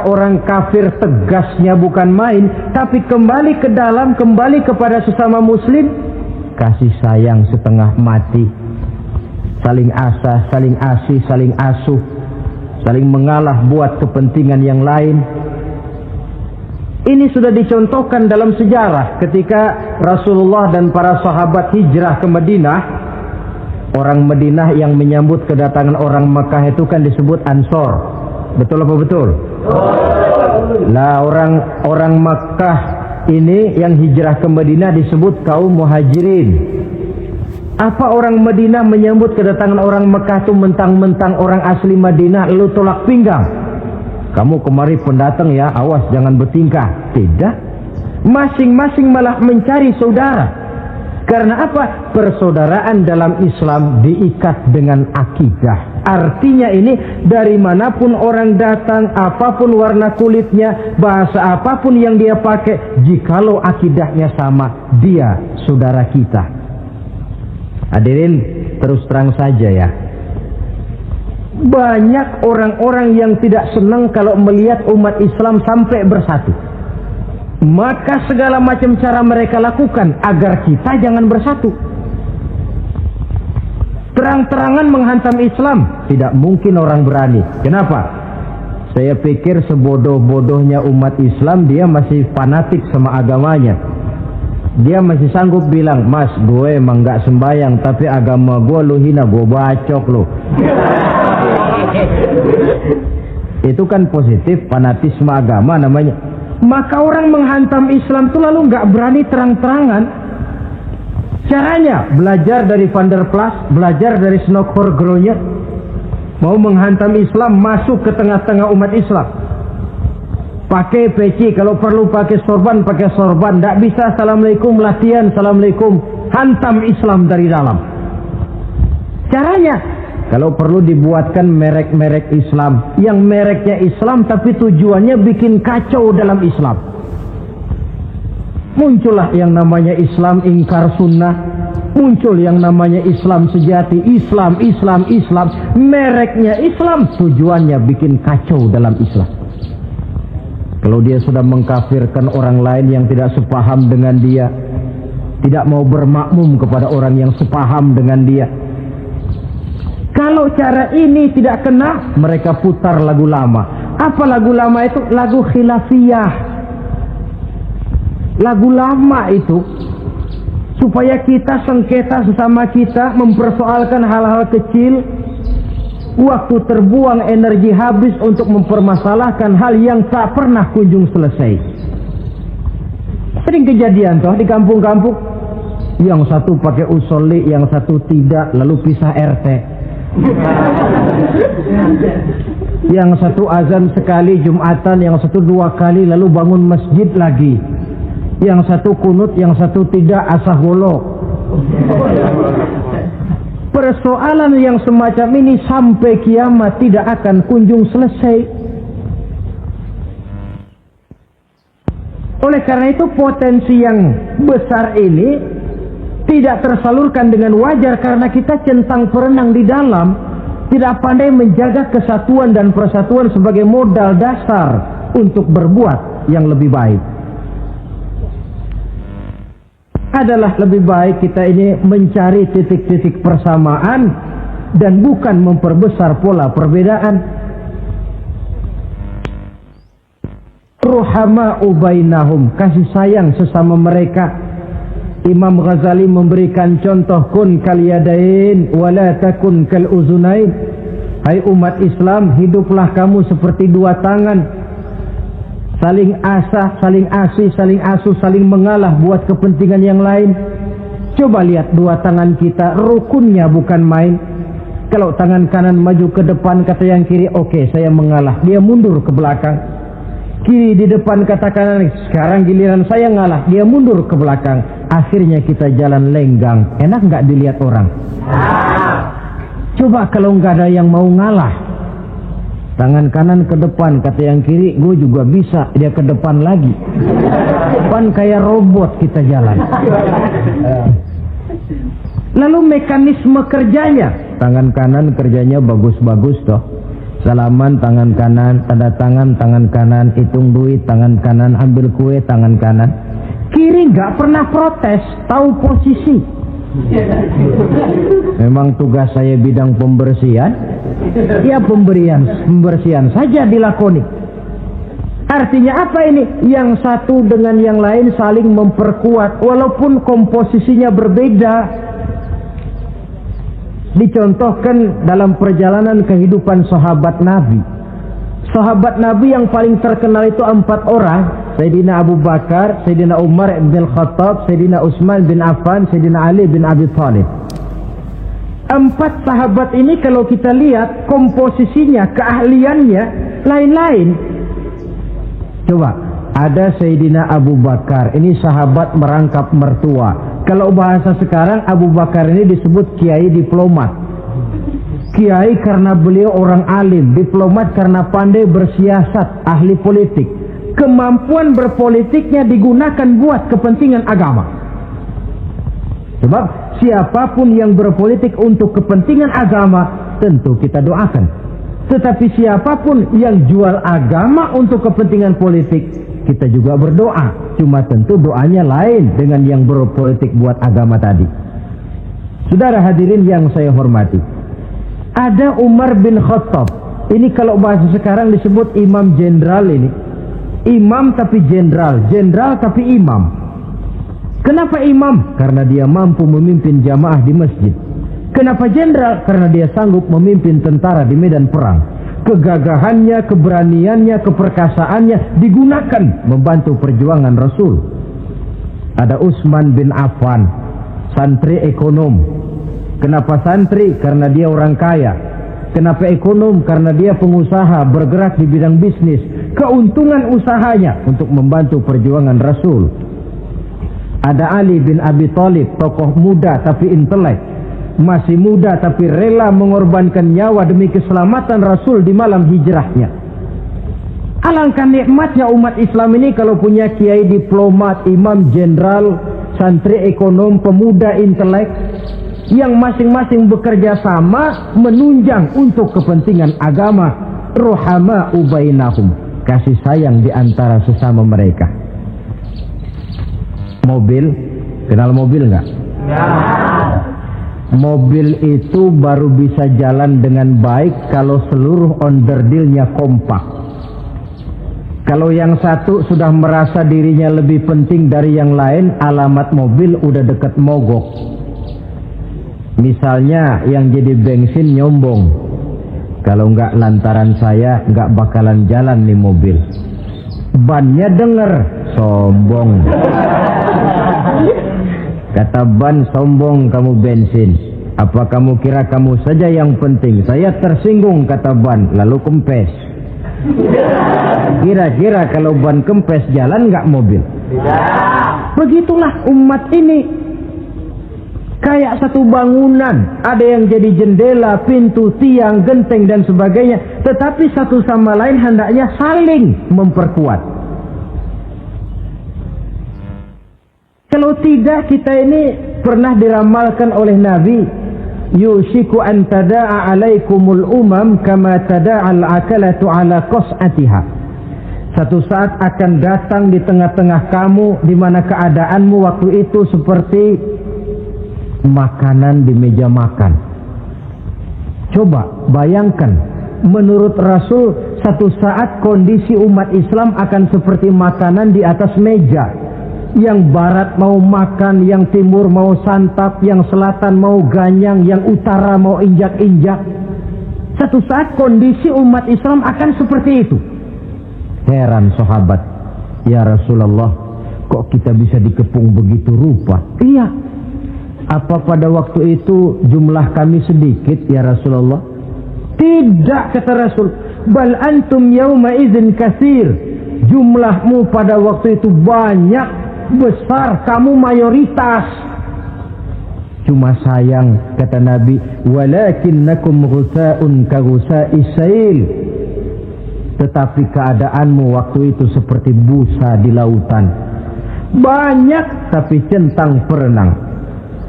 Orang kafir tegasnya bukan main, tapi kembali ke dalam, kembali kepada sesama muslim, kasih sayang setengah mati, saling asah, saling asih, saling asuh, saling mengalah buat kepentingan yang lain. Ini sudah dicontohkan dalam sejarah ketika Rasulullah dan para sahabat hijrah ke Madinah. Orang Madinah yang menyambut kedatangan orang Mekah itu kan disebut Ansor. Betul apa betul? Lah orang Makkah ini yang hijrah ke Madinah disebut kaum Muhajirin. Apa orang Madinah menyambut kedatangan orang Makkah itu mentang-mentang orang asli Madinah lalu tolak pinggang? Kamu kemari pendatang ya, awas jangan bertingkah. Tidak. Masing-masing malah mencari saudara. Karena apa? Persaudaraan dalam Islam diikat dengan akidah. Artinya ini dari manapun orang datang, apapun warna kulitnya, bahasa apapun yang dia pakai, jikalau akidahnya sama, dia saudara kita. Hadirin, terus terang saja ya. Banyak orang-orang yang tidak senang kalau melihat umat Islam sampai bersatu. Maka segala macam cara mereka lakukan agar kita jangan bersatu. Terang-terangan menghantam Islam, tidak mungkin orang berani. Kenapa? Saya pikir sebodoh-bodohnya umat Islam, dia masih fanatik sama agamanya. Dia masih sanggup bilang, "Mas, gue emang gak sembayang, tapi agama gue lu hina, gue bacok lu." Itu kan positif, fanatisme agama namanya. Maka orang menghantam Islam itu lalu nggak berani terang-terangan. Caranya belajar dari Van der Plas, belajar dari Snokor-Gronya. Mau menghantam Islam, masuk ke tengah-tengah umat Islam. Pakai peci, kalau perlu pakai sorban, pakai sorban. Nggak bisa assalamualaikum, latihan assalamualaikum. Hantam Islam dari dalam. Caranya, kalau perlu dibuatkan merek-merek Islam. Yang mereknya Islam tapi tujuannya bikin kacau dalam Islam. Muncullah yang namanya Islam ingkar sunnah. Muncul yang namanya Islam sejati. Islam. Mereknya Islam, tujuannya bikin kacau dalam Islam. Kalau dia sudah mengkafirkan orang lain yang tidak sepaham dengan dia, tidak mau bermakmum kepada orang yang sepaham dengan dia. Kalau cara ini tidak kena, mereka putar lagu lama. Apa lagu lama itu? Lagu khilafiyah. Lagu lama itu supaya kita sengketa sesama kita, mempersoalkan hal-hal kecil. Waktu terbuang, energi habis untuk mempermasalahkan hal yang tak pernah kunjung selesai. Sering kejadian toh di kampung-kampung. Yang satu pakai usolli, yang satu tidak, lalu pisah RT. Yang satu azan sekali Jumatan, yang satu 2 kali, lalu bangun masjid lagi. Yang satu kunut, yang satu tidak, asah golok. Persoalan yang semacam ini sampai kiamat tidak akan kunjung selesai. Oleh karena itu potensi yang besar ini tidak tersalurkan dengan wajar karena kita centang perenang di dalam, tidak pandai menjaga kesatuan dan persatuan sebagai modal dasar untuk berbuat yang lebih baik. Adalah lebih baik kita ini mencari titik-titik persamaan dan bukan memperbesar pola perbedaan. Ruhama'u bainahum, kasih sayang sesama mereka. Imam Ghazali memberikan contoh, kun kal yadain wala takun kal uzunain. Hai umat Islam, hiduplah kamu seperti 2 tangan. Saling asah, saling asih, saling asuh, saling mengalah buat kepentingan yang lain. Coba lihat 2 tangan kita, rukunnya bukan main. Kalau tangan kanan maju ke depan, kata yang kiri, oke, saya mengalah. Dia mundur ke belakang. Kiri di depan, kata kanan, sekarang giliran saya ngalah. Dia mundur ke belakang. Akhirnya kita jalan lenggang. Enak nggak dilihat orang? Coba kalau nggak ada yang mau ngalah. Tangan kanan ke depan, kata yang kiri, gue juga bisa. Dia ke depan lagi. Depan kayak robot kita jalan. Lalu mekanisme kerjanya, tangan kanan kerjanya bagus-bagus toh. Salaman tangan kanan, tanda tangan tangan kanan, hitung duit tangan kanan, ambil kue tangan kanan. Kiri nggak pernah protes, tahu posisi. Memang tugas saya bidang pembersihan, ya pembersihan saja dilakoni. Artinya apa ini? Yang satu dengan yang lain saling memperkuat walaupun komposisinya berbeda. Dicontohkan dalam perjalanan kehidupan sahabat Nabi. Sahabat Nabi yang paling terkenal itu 4 orang. Sayyidina Abu Bakar, Sayyidina Umar bin Khattab, Sayyidina Utsman bin Affan, Sayyidina Ali bin Abi Thalib. 4 sahabat ini kalau kita lihat komposisinya, keahliannya lain-lain. Coba, ada Sayyidina Abu Bakar, ini sahabat merangkap mertua. Kalau bahasa sekarang Abu Bakar ini disebut kiai diplomat. Kiai karena beliau orang alim, diplomat karena pandai bersiasat, ahli politik. Kemampuan berpolitiknya digunakan buat kepentingan agama. Sebab siapapun yang berpolitik untuk kepentingan agama tentu kita doakan. Tetapi siapapun yang jual agama untuk kepentingan politik, kita juga berdoa. Cuma tentu doanya lain dengan yang berpolitik buat agama tadi. Saudara hadirin yang saya hormati, ada Umar bin Khattab. Ini kalau bahasa sekarang disebut imam jenderal ini. Imam tapi jenderal, jenderal tapi imam. Kenapa imam? Karena dia mampu memimpin jamaah di masjid. Kenapa jenderal? Karena dia sanggup memimpin tentara di medan perang. Kegagahannya, keberaniannya, keperkasaannya digunakan membantu perjuangan Rasul. Ada Utsman bin Affan, santri ekonom. Kenapa santri? Karena dia orang kaya. Kenapa ekonom? Karena dia pengusaha bergerak di bidang bisnis. Keuntungan usahanya untuk membantu perjuangan Rasul. Ada Ali bin Abi Thalib, tokoh muda tapi intelek. Masih muda tapi rela mengorbankan nyawa demi keselamatan Rasul di malam hijrahnya. Alangkah nikmatnya umat Islam ini kalau punya kiai diplomat, imam jenderal, santri ekonom, pemuda intelek yang masing-masing bekerja sama menunjang untuk kepentingan agama. Ruhama ubainahum, kasih sayang di antara sesama mereka. Mobil, kenal mobil nggak? Ya. Mobil itu baru bisa jalan dengan baik kalau seluruh onderdilnya kompak. Kalau yang satu sudah merasa dirinya lebih penting dari yang lain, alamat mobil udah deket mogok. Misalnya yang jadi bensin nyombong, kalau nggak lantaran saya nggak bakalan jalan nih mobil. Bannya denger, sombong. Kata ban, sombong kamu bensin. Apa kamu kira kamu saja yang penting? Saya tersinggung, kata ban, lalu kempes. Kira-kira kalau ban kempes jalan nggak mobil? Begitulah umat ini. Kayak satu bangunan, ada yang jadi jendela, pintu, tiang, genteng dan sebagainya. Tetapi satu sama lain hendaknya saling memperkuat. Kalau tidak, kita ini pernah diramalkan oleh Nabi, yushiku an tada'a alaikumul umam kama tada'al akalatu ala qas'atiha. Satu saat akan datang di tengah-tengah kamu di mana keadaanmu waktu itu seperti makanan di meja makan. Coba bayangkan, menurut Rasul satu saat kondisi umat Islam akan seperti makanan di atas meja. Yang barat mau makan, yang timur mau santap, yang selatan mau ganyang, yang utara mau injak-injak. Satu saat kondisi umat Islam akan seperti itu. Heran sahabat, ya Rasulullah, kok kita bisa dikepung begitu rupa? Iya. Apa pada waktu itu jumlah kami sedikit ya Rasulullah? Tidak, kata Rasul. Bal antum yawma idzin katsir. Jumlahmu pada waktu itu banyak, besar, kamu mayoritas. Cuma sayang, kata Nabi, walakinnakum ghusa'un ka ghusa'is sail. Tetapi keadaanmu waktu itu seperti busa di lautan. Banyak tapi centang perenang.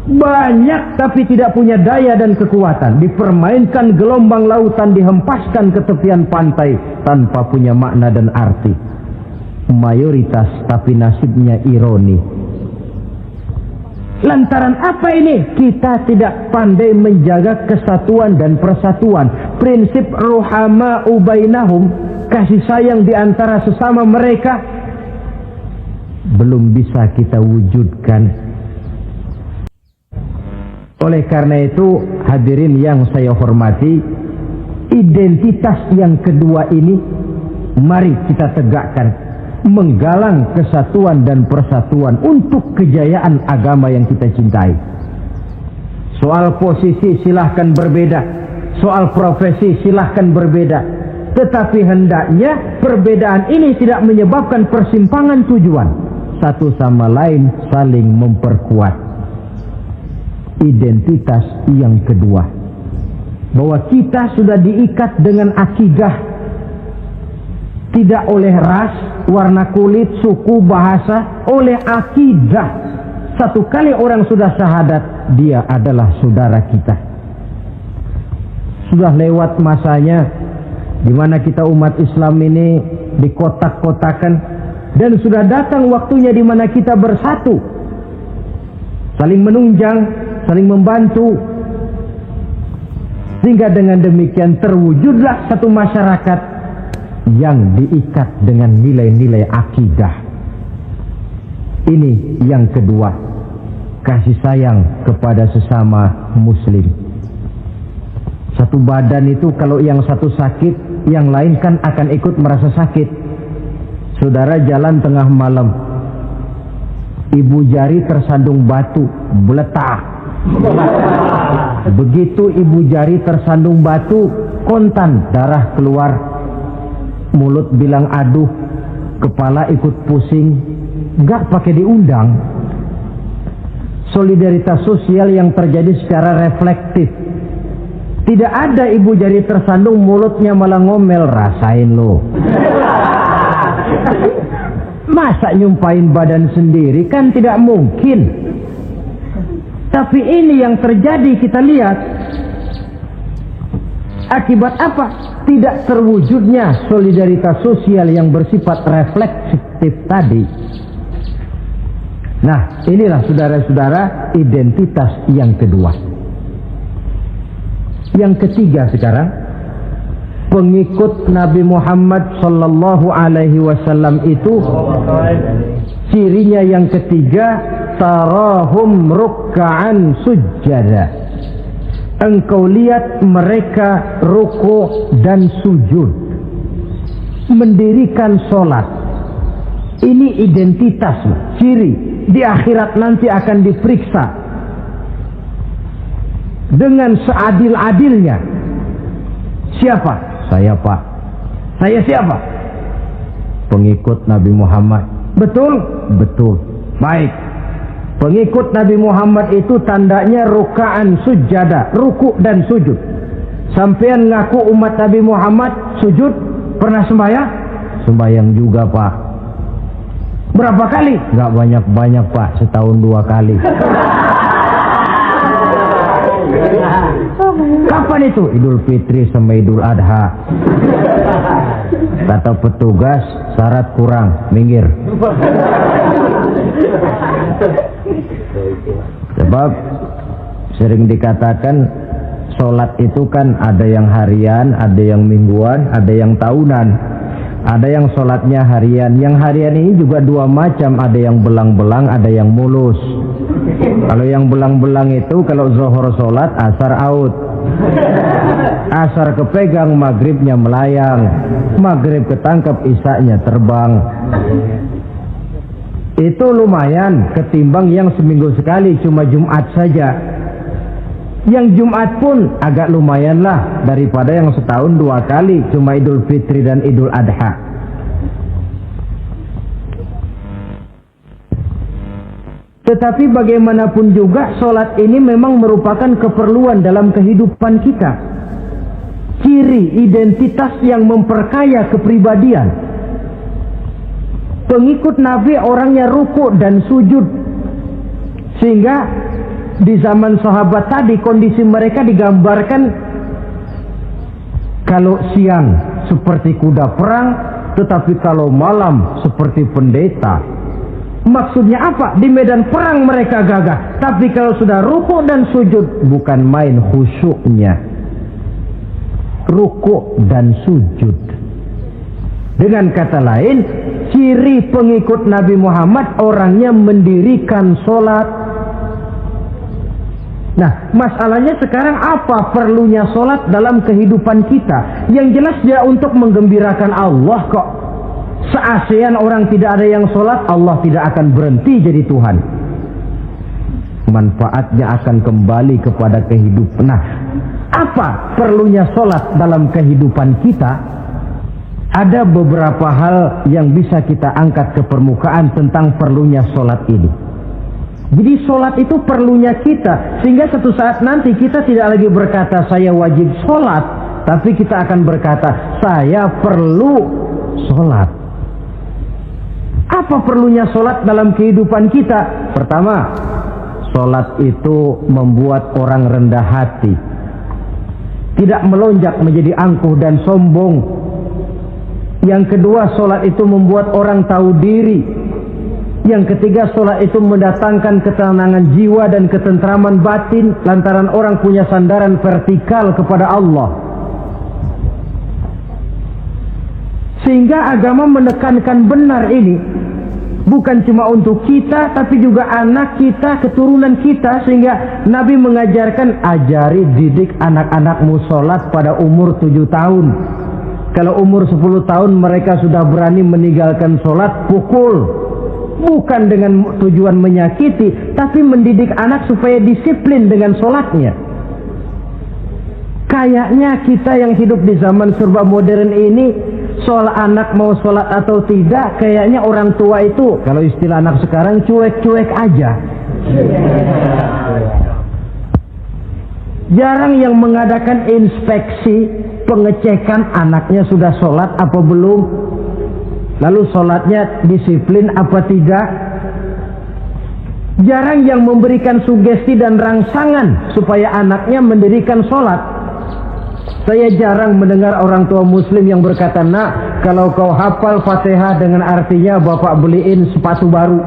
Banyak tapi tidak punya daya dan kekuatan. Dipermainkan gelombang lautan, dihempaskan ke tepian pantai tanpa punya makna dan arti. Mayoritas tapi nasibnya ironi. Lantaran apa ini? Kita tidak pandai menjaga kesatuan dan persatuan. Prinsip ruhama'u bainahum, kasih sayang di antara sesama mereka, belum bisa kita wujudkan. Oleh karena itu, hadirin yang saya hormati, identitas yang kedua ini mari kita tegakkan, menggalang kesatuan dan persatuan untuk kejayaan agama yang kita cintai. Soal posisi silahkan berbeda, soal profesi silahkan berbeda, tetapi hendaknya perbedaan ini tidak menyebabkan persimpangan tujuan. Satu sama lain saling memperkuat. Identitas yang kedua, bahwa kita sudah diikat dengan akidah, tidak oleh ras, warna kulit, suku, bahasa, oleh akidah. Satu kali orang sudah syahadat, dia adalah saudara kita. Sudah lewat masanya di mana kita umat Islam ini dikotak-kotakan, dan sudah datang waktunya di mana kita bersatu, saling menunjang, saling membantu, sehingga dengan demikian terwujudlah satu masyarakat yang diikat dengan nilai-nilai akidah. Ini yang kedua, kasih sayang kepada sesama muslim. Satu badan itu kalau yang satu sakit, yang lain kan akan ikut merasa sakit. Saudara jalan tengah malam, ibu jari tersandung batu, meletak. Begitu ibu jari tersandung batu, kontan, darah keluar, mulut bilang aduh, kepala ikut pusing, nggak pakai diundang. Solidaritas sosial yang terjadi secara reflektif. Tidak ada ibu jari tersandung mulutnya malah ngomel, rasain lo. Masa nyumpain badan sendiri, kan tidak mungkin. Tapi ini yang terjadi, kita lihat. Akibat apa? Tidak terwujudnya solidaritas sosial yang bersifat refleksif tadi. Nah, inilah saudara-saudara identitas yang kedua. Yang ketiga sekarang, pengikut Nabi Muhammad sallallahu alaihi wasallam itu cirinya yang ketiga, tarahum ruk'an sujjada. Engkau lihat mereka ruku dan sujud, mendirikan sholat. Ini identitas, ciri. Di akhirat nanti akan diperiksa dengan seadil-adilnya. Siapa? Saya, Pak. Saya siapa? Pengikut Nabi Muhammad. Betul? Betul. Baik. Pengikut Nabi Muhammad itu tandanya ruka'an sujada, ruku dan sujud. Sampean ngaku umat Nabi Muhammad, sujud, pernah sembahyang? Sembahyang juga, Pak. Berapa kali? Nggak banyak-banyak, Pak, setahun 2 kali. Kapan itu? Idul Fitri sama Idul Adha. Kata petugas, syarat kurang, minggir. Sebab sering dikatakan sholat itu kan ada yang harian, ada yang mingguan, ada yang tahunan. Ada yang sholatnya harian. Yang harian ini juga 2 macam, ada yang belang-belang, ada yang mulus. Kalau yang belang-belang itu kalau zuhur sholat, asar out. Asar kepegang, maghribnya melayang. Maghrib ketangkep, isaknya terbang. Itu lumayan ketimbang yang seminggu sekali cuma Jumat saja. Yang Jumat pun agak lumayan lah daripada yang setahun 2 kali cuma Idul Fitri dan Idul Adha. Tetapi bagaimanapun juga sholat ini memang merupakan keperluan dalam kehidupan kita. Ciri identitas yang memperkaya kepribadian. Pengikut Nabi orangnya ruku dan sujud, sehingga Di zaman sahabat tadi kondisi mereka digambarkan kalau siang seperti kuda perang, tetapi kalau malam seperti pendeta. Maksudnya apa? Di medan perang mereka gagah, tapi kalau sudah ruku dan sujud bukan main khusyuknya. Ruku dan sujud. Dengan kata lain, ciri pengikut Nabi Muhammad orangnya mendirikan sholat. Nah, masalahnya sekarang apa perlunya sholat dalam kehidupan kita? Yang jelas dia untuk menggembirakan Allah kok. Se-ASEAN orang tidak ada yang sholat, Allah tidak akan berhenti jadi Tuhan. Manfaatnya akan kembali kepada kehidupan. Nah, apa perlunya sholat dalam kehidupan kita? Ada beberapa hal yang bisa kita angkat ke permukaan tentang perlunya sholat ini. Jadi sholat itu perlunya kita, sehingga suatu saat nanti kita tidak lagi berkata saya wajib sholat, tapi kita akan berkata saya perlu sholat. Apa perlunya sholat dalam kehidupan kita? Pertama, sholat itu membuat orang rendah hati, tidak melonjak menjadi angkuh dan sombong. Yang kedua, sholat itu membuat orang tahu diri. Yang ketiga, sholat itu mendatangkan ketenangan jiwa dan ketentraman batin lantaran orang punya sandaran vertikal kepada Allah. Sehingga agama menekankan benar ini, bukan cuma untuk kita, tapi juga anak kita, keturunan kita. Sehingga Nabi mengajarkan, ajari didik anak-anakmu sholat pada umur 7 tahun. Kalau umur 10 tahun mereka sudah berani meninggalkan sholat, pukul. Bukan dengan tujuan menyakiti, tapi mendidik anak supaya disiplin dengan sholatnya. Kayaknya kita yang hidup di zaman serba modern ini, soal anak mau sholat atau tidak, kayaknya orang tua itu, kalau istilah anak sekarang, cuek-cuek aja. Jarang yang mengadakan inspeksi, pengecekan anaknya sudah sholat apa belum. Lalu sholatnya disiplin apa tidak. Jarang yang memberikan sugesti dan rangsangan supaya anaknya mendirikan sholat. Saya jarang mendengar orang tua muslim yang berkata, nak, kalau kau hafal Fatihah dengan artinya bapak beliin sepatu baru.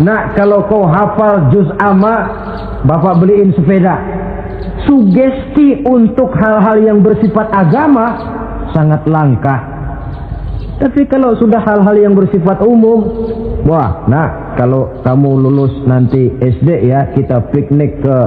Nak, kalau kau hafal juz amma, bapak beliin sepeda. Sugesti untuk hal-hal yang bersifat agama sangat langka. Tapi kalau sudah hal-hal yang bersifat umum, wah, nah, kalau kamu lulus nanti SD ya, kita piknik ke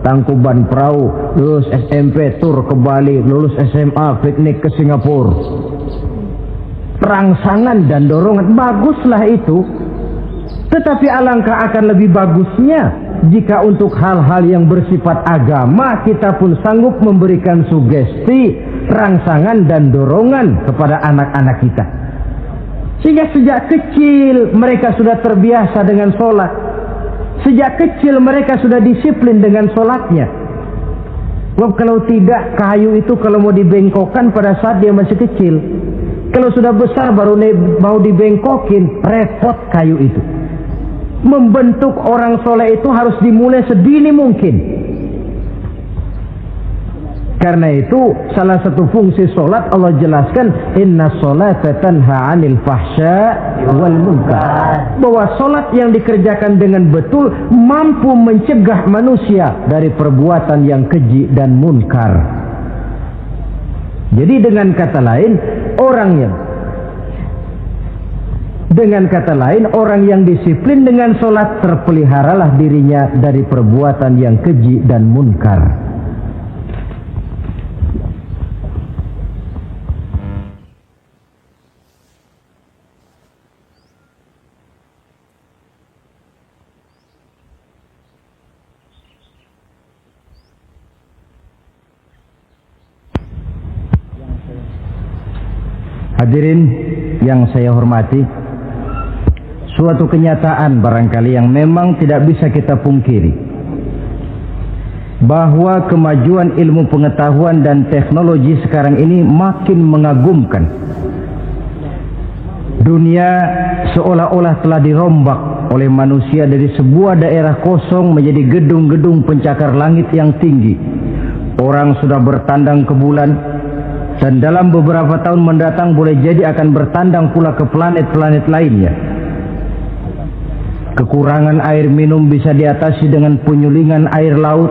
Tangkuban Perahu, lulus SMP tur ke Bali, lulus SMA piknik ke Singapura. Rangsangan dan dorongan, baguslah itu. Tetapi alangkah akan lebih bagusnya jika untuk hal-hal yang bersifat agama kita pun sanggup memberikan sugesti, rangsangan dan dorongan kepada anak-anak kita. Sehingga sejak kecil mereka sudah terbiasa dengan sholat. Sejak kecil mereka sudah disiplin dengan sholatnya. Sebab kalau tidak, kayu itu kalau mau dibengkokkan pada saat dia masih kecil. Kalau sudah besar baru mau dibengkokin, repot kayu itu. Membentuk orang soleh itu harus dimulai sedini mungkin. Karena itu salah satu fungsi solat Allah jelaskan, inna sholata tanha 'anil fahsya wal munkar. Bahwa solat yang dikerjakan dengan betul mampu mencegah manusia dari perbuatan yang keji dan munkar. Jadi dengan kata lain orang yang disiplin dengan solat, terpeliharalah dirinya dari perbuatan yang keji dan munkar. Hadirin yang saya hormati, suatu kenyataan barangkali yang memang tidak bisa kita pungkiri, bahwa kemajuan ilmu pengetahuan dan teknologi sekarang ini makin mengagumkan. Dunia seolah-olah telah dirombak oleh manusia dari sebuah daerah kosong menjadi gedung-gedung pencakar langit yang tinggi. Orang sudah bertandang ke bulan, dan dalam beberapa tahun mendatang boleh jadi akan bertandang pula ke planet-planet lainnya. Kekurangan air minum bisa diatasi dengan penyulingan air laut